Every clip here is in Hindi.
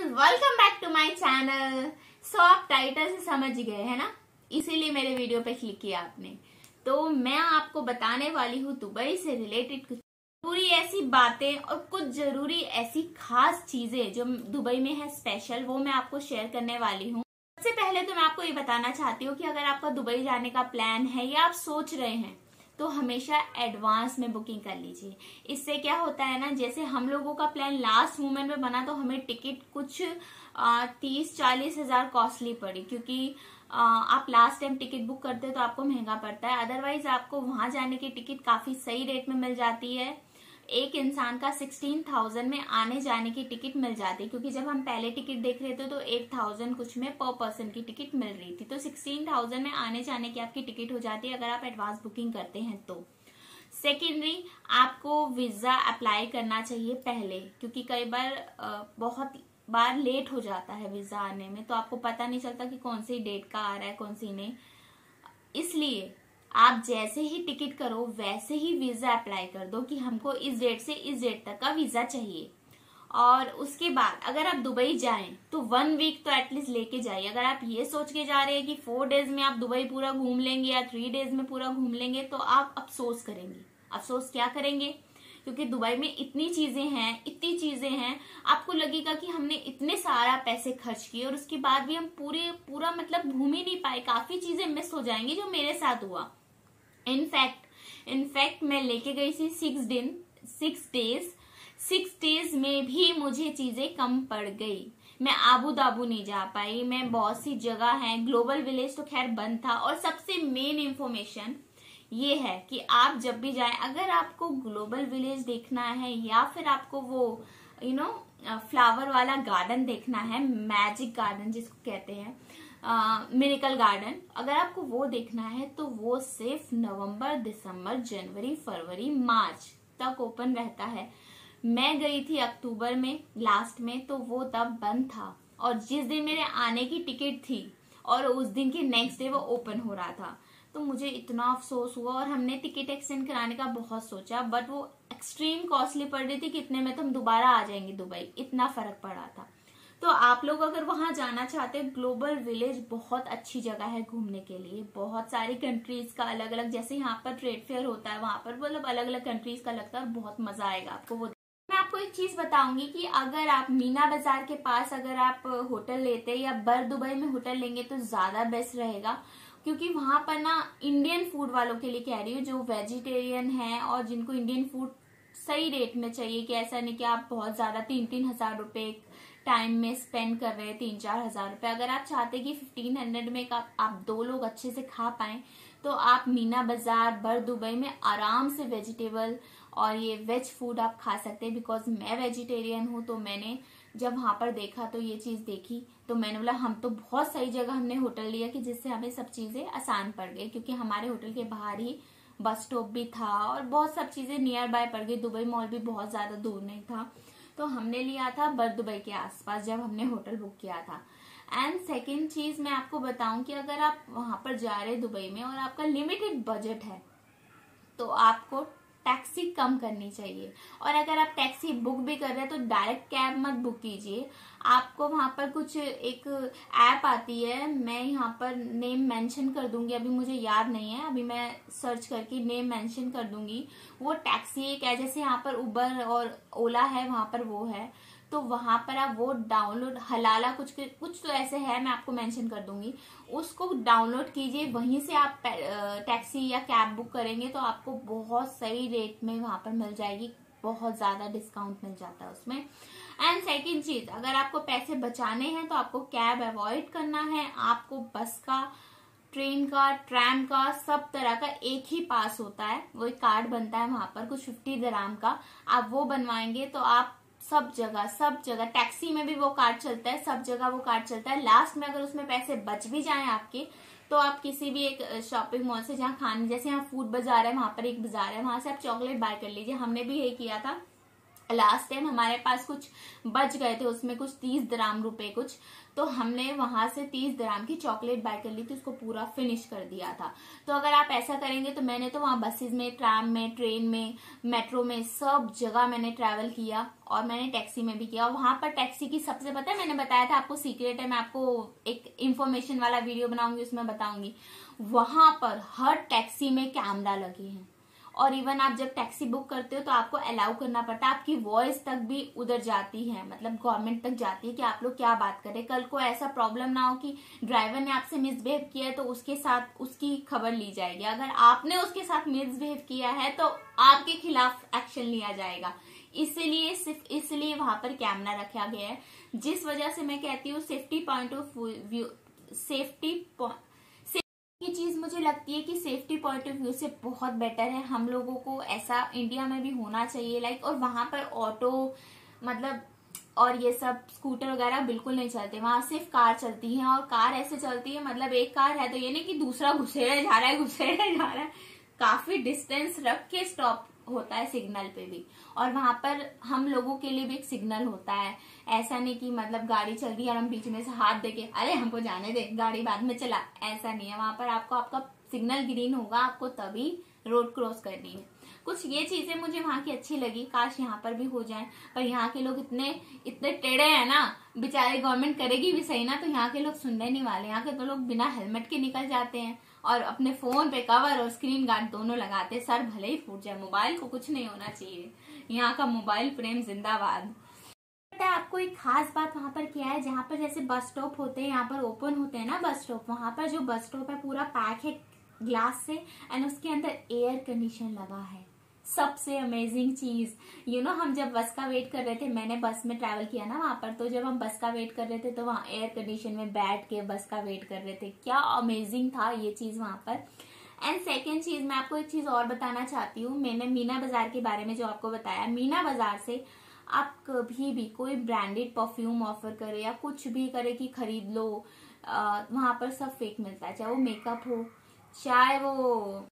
Welcome back to my channel. So आप टाइटल से समझ गए हैं ना, इसीलिए मेरे वीडियो पे क्लिक किया आपने। तो मैं आपको बताने वाली हूँ दुबई से रिलेटेड कुछ जरूरी ऐसी बातें और कुछ जरूरी ऐसी खास चीजें जो दुबई में है स्पेशल, वो मैं आपको शेयर करने वाली हूँ। सबसे पहले तो मैं आपको ये बताना चाहती हूँ कि अगर आपका दुबई जाने का प्लान है या आप सोच रहे हैं तो हमेशा एडवांस में बुकिंग कर लीजिए। इससे क्या होता है ना, जैसे हम लोगों का प्लान लास्ट मोमेंट में बना तो हमें टिकट कुछ 30-40 हजार कॉस्टली पड़ी, क्योंकि आप लास्ट टाइम टिकट बुक करते हो तो आपको महंगा पड़ता है। अदरवाइज आपको वहां जाने की टिकट काफी सही रेट में मिल जाती है। एक इंसान का 16,000 में आने जाने की टिकट मिल जाती है, क्योंकि जब हम पहले टिकट देख रहे थे तो 8,000 कुछ में पर पर्सन की टिकट मिल रही थी। तो 16,000 में आने जाने की आपकी टिकट हो जाती है अगर आप एडवांस बुकिंग करते हैं तो। सेकेंडरी, आपको वीजा अप्लाई करना चाहिए पहले, क्योंकि कई बार बहुत बार लेट हो जाता है वीजा आने में, तो आपको पता नहीं चलता कि कौन सी डेट का आ रहा है कौन सी नहीं। इसलिए आप जैसे ही टिकट करो वैसे ही वीजा अप्लाई कर दो कि हमको इस डेट से इस डेट तक का वीजा चाहिए। और उसके बाद अगर आप दुबई जाएं तो 1 वीक तो एटलीस्ट लेके जाइए। अगर आप ये सोच के जा रहे हैं कि 4 डेज में आप दुबई पूरा घूम लेंगे या 3 डेज में पूरा घूम लेंगे तो आप अफसोस करेंगे। अफसोस क्या करेंगे, क्योंकि दुबई में इतनी चीजें हैं, आपको लगेगा कि हमने इतने सारा पैसे खर्च किए और उसके बाद भी हम पूरा मतलब घूम ही नहीं पाए। काफी चीजें मिस हो जाएंगी, जो मेरे साथ हुआ। इनफैक्ट मैं लेके गई थी 6 डेज में भी मुझे चीजें कम पड़ गई। मैं आबू दाबू नहीं जा पाई, मैं बहुत सी जगह है, ग्लोबल विलेज तो खैर बंद था। और सबसे मेन इंफॉर्मेशन ये है कि आप जब भी जाएं, अगर आपको ग्लोबल विलेज देखना है या फिर आपको वो फ्लावर वाला गार्डन देखना है, मैजिक गार्डन जिसको कहते हैं, मिरेकल गार्डन, अगर आपको वो देखना है तो वो सिर्फ नवंबर, दिसंबर, जनवरी, फरवरी, मार्च तक ओपन रहता है। मैं गई थी अक्टूबर में लास्ट में, तो वो तब बंद था। और जिस दिन मेरे आने की टिकट थी और उस दिन के नेक्स्ट डे वो ओपन हो रहा था, तो मुझे इतना अफसोस हुआ। और हमने टिकट एक्सटेंड कराने का बहुत सोचा, बट वो एक्सट्रीम कॉस्टली पड़ रही थी। कितने में तो हम दोबारा आ जाएंगे दुबई, इतना फर्क पड़ा था। तो आप लोग अगर वहां जाना चाहते हैं, ग्लोबल विलेज बहुत अच्छी जगह है घूमने के लिए। बहुत सारी कंट्रीज का अलग अलग, जैसे यहाँ पर ट्रेड फेयर होता है, वहां पर मतलब अलग अलग कंट्रीज का लगता है और बहुत मजा आएगा आपको वो। मैं आपको एक चीज बताऊंगी कि अगर आप मीना बाजार के पास अगर आप होटल लेते या बर दुबई में होटल लेंगे तो ज्यादा बेस्ट रहेगा, क्योंकि वहां पर ना इंडियन फूड वालों के लिए कह रही हूँ, जो वेजिटेरियन है और जिनको इंडियन फूड सही रेट में चाहिए, कि ऐसा नहीं कि आप बहुत ज्यादा 3-3 हजार रुपए टाइम में स्पेंड कर रहे हैं, 3-4 हजार रुपए। अगर आप चाहते हैं कि 1500 में आप 2 लोग अच्छे से खा पाए, तो आप मीना बाजार बर दुबई में आराम से वेजिटेबल और ये वेज फूड आप खा सकते हैं। बिकॉज मैं वेजिटेरियन हूँ, तो मैंने जब वहां पर देखा तो ये चीज देखी, तो मैंने बोला हम तो बहुत सही जगह हमने होटल लिया कि जिससे हमें सब चीजें आसान पड़ गई, क्योंकि हमारे होटल के बाहर ही बस स्टॉप भी था और बहुत सब चीजें नियर बाय पड़ गई। दुबई मॉल भी बहुत ज्यादा दूर नहीं था, तो हमने लिया था बर दुबई के आसपास जब हमने होटल बुक किया था। एंड सेकेंड चीज मैं आपको बताऊं कि अगर आप वहां पर जा रहे हैं दुबई में और आपका लिमिटेड बजट है, तो आपको टैक्सी कम करनी चाहिए। और अगर आप टैक्सी बुक भी कर रहे हैं तो डायरेक्ट कैब मत बुक कीजिए। आपको वहां पर कुछ एक ऐप आती है, मैं यहाँ पर नेम मेंशन कर दूंगी, अभी मुझे याद नहीं है, अभी मैं सर्च करके नेम मेंशन कर दूंगी। वो टैक्सी एक है, जैसे यहाँ पर उबर और ओला है, वहां पर वो है, तो वहां पर आप वो डाउनलोड हलाला कुछ तो ऐसे है, मैं आपको मेंशन कर दूंगी, उसको डाउनलोड कीजिए। वहीं से आप टैक्सी या कैब बुक करेंगे तो आपको बहुत सही रेट में वहां पर मिल जाएगी, बहुत ज्यादा डिस्काउंट मिल जाता है उसमें। एंड सेकेंड चीज, अगर आपको पैसे बचाने हैं तो आपको कैब अवॉइड करना है। आपको बस का, ट्रेन का, ट्रैम का, सब तरह का एक ही पास होता है, वो एक कार्ड बनता है वहां पर कुछ 50 दिरहम का, आप वो बनवाएंगे तो आप सब जगह टैक्सी में भी वो कार्ड चलता है, सब जगह वो कार्ड चलता है। लास्ट में अगर उसमें पैसे बच भी जाएं आपके, तो आप किसी भी एक शॉपिंग मॉल से, जहाँ खाने, जैसे यहाँ फूड बाजार है, वहां पर एक बाजार है, वहां से आप चॉकलेट बाय कर लीजिए। हमने भी यही किया था, लास्ट टाइम हमारे पास कुछ बच गए थे, उसमें कुछ 30 दिरहम रुपए कुछ, तो हमने वहां से 30 दिरहम की चॉकलेट बाय कर ली थी, उसको पूरा फिनिश कर दिया था। तो अगर आप ऐसा करेंगे तो मैंने तो वहां बसेस में, ट्राम में, ट्रेन में, मेट्रो में, सब जगह मैंने ट्रैवल किया और मैंने टैक्सी में भी किया। वहां पर टैक्सी की सबसे, पता है मैंने बताया था आपको सीक्रेट है, मैं आपको एक इंफॉर्मेशन वाला वीडियो बनाऊंगी उसमें बताऊंगी। वहां पर हर टैक्सी में कैमरा लगे हैं और इवन आप जब टैक्सी बुक करते हो तो आपको अलाउ करना पड़ता है, आपकी वॉइस तक भी उधर जाती है, मतलब गवर्नमेंट तक जाती है कि आप लोग क्या बात करें। कल को ऐसा प्रॉब्लम ना हो कि ड्राइवर ने आपसे मिसबिहेव किया है तो उसके साथ उसकी खबर ली जाएगी, अगर आपने उसके साथ मिसबिहेव किया है तो आपके खिलाफ एक्शन लिया जाएगा। इसलिए सिर्फ इसलिए वहां पर कैमरा रखा गया है, जिस वजह से मैं कहती हूँ सेफ्टी पॉइंट ऑफ व्यू, ये चीज मुझे लगती है कि सेफ्टी पॉइंट ऑफ व्यू से बहुत बेटर है। हम लोगों को ऐसा इंडिया में भी होना चाहिए लाइक। और वहां पर ऑटो मतलब और ये सब स्कूटर वगैरह बिल्कुल नहीं चलते, वहां सिर्फ कार चलती है। और कार ऐसे चलती है, मतलब एक कार है तो ये नहीं कि दूसरा घुसेड़े जा रहा है, काफी डिस्टेंस रख के स्टॉप होता है सिग्नल पे भी। और वहां पर हम लोगों के लिए भी एक सिग्नल होता है, ऐसा नहीं कि मतलब गाड़ी चल रही है और हम बीच में से हाथ देके अरे हमको जाने दे, गाड़ी बाद में चला, ऐसा नहीं है। वहां पर आपको आपका सिग्नल ग्रीन होगा, आपको तभी रोड क्रॉस करनी है। कुछ ये चीजें मुझे वहां की अच्छी लगी, काश यहाँ पर भी हो जाए, पर यहाँ के लोग इतने टेढ़े हैं ना, बेचारे गवर्नमेंट करेगी भी सही ना तो यहाँ के लोग सुनने नहीं वाले। यहाँ के तो लोग बिना हेलमेट के निकल जाते हैं और अपने फोन पे कवर और स्क्रीन गार्ड दोनों लगाते हैं, सर भले ही फूट जाए, मोबाइल को कुछ नहीं होना चाहिए। यहाँ का मोबाइल प्रेम जिंदाबाद। आपको एक खास बात वहां पर क्या है, जहाँ पर जैसे बस स्टॉप होते हैं, यहाँ पर ओपन होते हैं ना बस स्टॉप, वहां पर जो बस स्टॉप है पूरा पैक है ग्लास से एंड उसके अंदर एयर कंडीशन लगा है। सबसे अमेजिंग चीज हम जब बस का वेट कर रहे थे, मैंने बस में ट्रैवल किया ना वहां पर, तो जब हम बस का वेट कर रहे थे तो वहां एयर कंडीशन में बैठ के बस का वेट कर रहे थे। क्या अमेजिंग था ये चीज वहां पर। एंड सेकेंड चीज मैं आपको एक चीज और बताना चाहती हूँ, मैंने मीना बाजार के बारे में जो आपको बताया, मीना बाजार से आप कभी भी कोई ब्रांडेड परफ्यूम ऑफर करे या कुछ भी करे कि खरीद लो, वहां पर सब फेक मिलता है, चाहे वो मेकअप हो, चाहे वो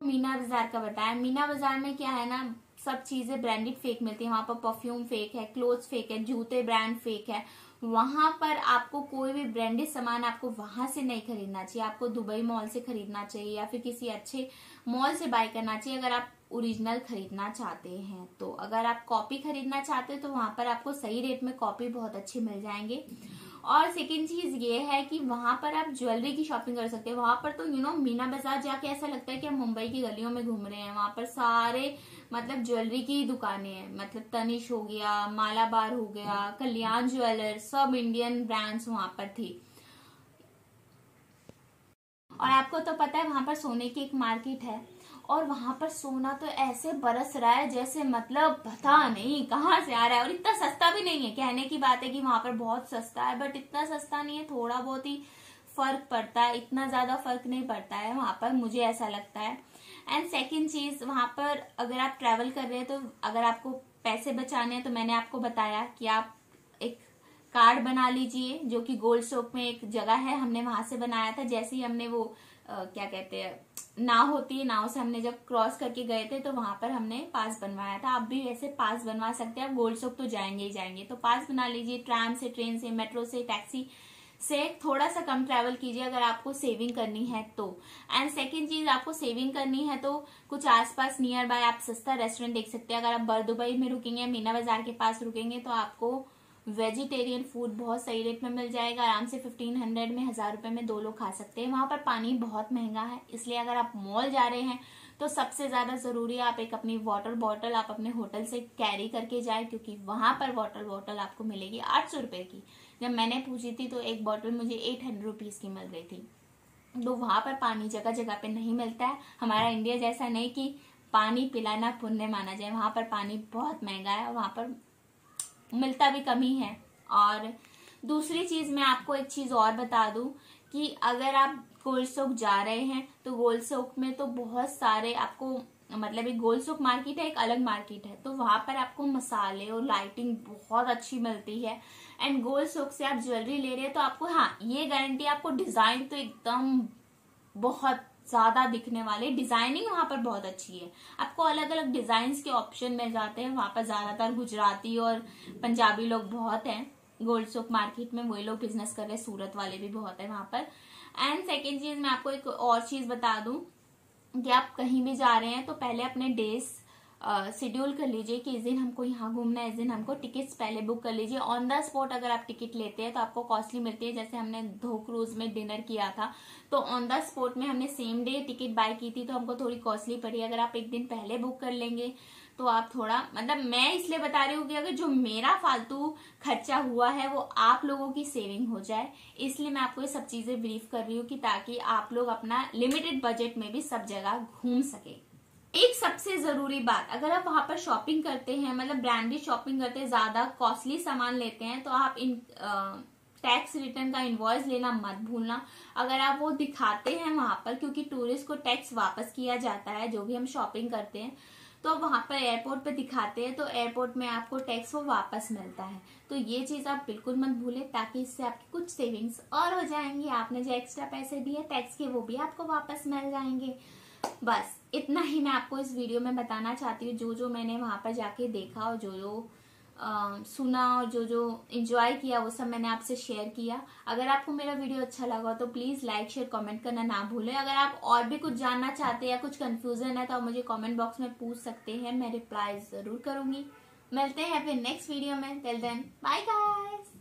मीना बाजार का बताया। मीना बाजार में क्या है ना, सब चीजें ब्रांडेड फेक मिलती है। वहां पर परफ्यूम फेक है, क्लोथ्स फेक है, जूते ब्रांड फेक है। वहां पर आपको कोई भी ब्रांडेड सामान आपको वहां से नहीं खरीदना चाहिए, आपको दुबई मॉल से खरीदना चाहिए या फिर किसी अच्छे मॉल से बाय करना चाहिए अगर आप ओरिजिनल खरीदना चाहते हैं। तो अगर आप कॉपी खरीदना चाहते हैं तो वहां पर आपको सही रेट में कॉपी बहुत अच्छे मिल जाएंगे। और सेकेंड चीज ये है कि वहां पर आप ज्वेलरी की शॉपिंग कर सकते हैं। वहां पर तो मीना बाजार जाके ऐसा लगता है कि हम मुंबई की गलियों में घूम रहे हैं। वहां पर सारे मतलब ज्वेलरी की दुकानें हैं, मतलब तनिष हो गया, मालाबार हो गया, कल्याण ज्वेलर, सब इंडियन ब्रांड्स वहां पर थी। और आपको तो पता है वहां पर सोने की एक मार्केट है और वहां पर सोना तो ऐसे बरस रहा है जैसे मतलब पता नहीं कहाँ से आ रहा है। और इतना सस्ता भी नहीं है, कहने की बात है कि वहां पर बहुत सस्ता है, बट इतना सस्ता नहीं है, थोड़ा बहुत ही फर्क पड़ता है, इतना ज्यादा फर्क नहीं पड़ता है वहां पर, मुझे ऐसा लगता है। एंड सेकेंड चीज, वहां पर अगर आप ट्रेवल कर रहे हैं तो अगर आपको पैसे बचाने हैं तो मैंने आपको बताया कि आप एक कार्ड बना लीजिए, जो कि गोल्ड स्टॉक में एक जगह है, हमने वहां से बनाया था। जैसे ही हमने वो क्या कहते हैं नाव होती है, नाव से हमने जब क्रॉस करके गए थे तो वहां पर हमने पास बनवाया था। आप भी ऐसे पास बनवा सकते हैं, आप गोल्ड स्टॉक तो जाएंगे ही जाएंगे, तो पास बना लीजिए। ट्राम से, ट्रेन से, मेट्रो से, टैक्सी से थोड़ा सा कम ट्रैवल कीजिए अगर आपको सेविंग करनी है तो। एंड सेकेंड चीज, आपको सेविंग करनी है तो कुछ आसपास नियर बाय आप सस्ता रेस्टोरेंट देख सकते हैं। अगर आप बरदुबई में रुकेंगे, मीना बाजार के पास रुकेंगे तो आपको वेजिटेरियन फूड बहुत सही रेट में मिल जाएगा, आराम से 1500 में, 1000 रुपए में 2 लोग खा सकते हैं। वहां पर पानी बहुत महंगा है, इसलिए अगर आप मॉल जा रहे हैं तो सबसे ज्यादा जरूरी है आप एक अपनी वाटर बॉटल आप अपने होटल से कैरी करके जाए, क्योंकि वहां पर वाटर बॉटल आपको मिलेगी 800 रुपए की। जब मैंने पूछी थी तो एक बॉटल मुझे 800 रुपीज की मिल रही थी। तो वहां पर पानी जगह जगह पे नहीं मिलता है, हमारा इंडिया जैसा नहीं कि पानी पिलाना पुण्य माना जाए, वहां पर पानी बहुत महंगा है, वहां पर मिलता भी कमी है। और दूसरी चीज मैं आपको एक चीज और बता दूं कि अगर आप गोल्ड स्टॉक जा रहे हैं तो गोल्ड स्टॉक में तो बहुत सारे आपको मतलब एक गोल्ड स्टॉक मार्केट है, एक अलग मार्केट है, तो वहां पर आपको मसाले और लाइटिंग बहुत अच्छी मिलती है। एंड गोल्ड स्टॉक से आप ज्वेलरी ले रहे हैं तो आपको हाँ ये गारंटी, आपको डिजाइन तो एकदम बहुत ज्यादा दिखने वाले। डिजाइनिंग वहां पर बहुत अच्छी है, आपको अलग अलग डिजाइन के ऑप्शन मिल जाते हैं। वहां पर ज्यादातर गुजराती और पंजाबी लोग बहुत हैं। गोल्ड चौक मार्केट में वही लोग बिजनेस कर रहे हैं, सूरत वाले भी बहुत है वहां पर। एंड सेकेंड चीज, मैं आपको एक और चीज बता दूं कि आप कहीं भी जा रहे हैं तो पहले अपने डेज शेड्यूल कर लीजिए कि इस दिन हमको यहाँ घूमना है, इस दिन हमको टिकट्स पहले बुक कर लीजिए। ऑन द स्पॉट अगर आप टिकट लेते हैं तो आपको कॉस्टली मिलती है। जैसे हमने धो क्रूज में डिनर किया था तो ऑन द स्पॉट में हमने सेम डे टिकट बाय की थी तो हमको थोड़ी कॉस्टली पड़ी। अगर आप एक दिन पहले बुक कर लेंगे तो आप थोड़ा, मतलब मैं इसलिए बता रही हूँ कि अगर जो मेरा फालतू खर्चा हुआ है वो आप लोगों की सेविंग हो जाए, इसलिए मैं आपको ये सब चीजें ब्रीफ कर रही हूँ कि ताकि आप लोग अपना लिमिटेड बजट में भी सब जगह घूम सके। एक सबसे जरूरी बात, अगर आप वहां पर शॉपिंग करते हैं, मतलब ब्रांडेड शॉपिंग करते हैं, ज्यादा कॉस्टली सामान लेते हैं, तो आप इन टैक्स रिटर्न का इनवॉइस लेना मत भूलना। अगर आप वो दिखाते हैं वहां पर, क्योंकि टूरिस्ट को टैक्स वापस किया जाता है जो भी हम शॉपिंग करते हैं, तो वहां पर एयरपोर्ट पे दिखाते हैं तो एयरपोर्ट में आपको टैक्स वो वापस मिलता है। तो ये चीज आप बिल्कुल मत भूलें, ताकि इससे आपकी कुछ सेविंग्स और हो जाएंगी। आपने जो एक्स्ट्रा पैसे दिए टैक्स के वो भी आपको वापस मिल जाएंगे। बस इतना ही मैं आपको इस वीडियो में बताना चाहती हूँ, जो जो मैंने वहां पर जाके देखा और जो जो सुना और जो जो एंजॉय किया वो सब मैंने आपसे शेयर किया। अगर आपको मेरा वीडियो अच्छा लगा तो प्लीज लाइक शेयर कमेंट करना ना भूलें। अगर आप और भी कुछ जानना चाहते हैं या कुछ कंफ्यूजन है तो आप मुझे कमेंट बॉक्स में पूछ सकते हैं, मैं रिप्लाई जरूर करूंगी। मिलते हैं फिर नेक्स्ट वीडियो में। Till then bye guys.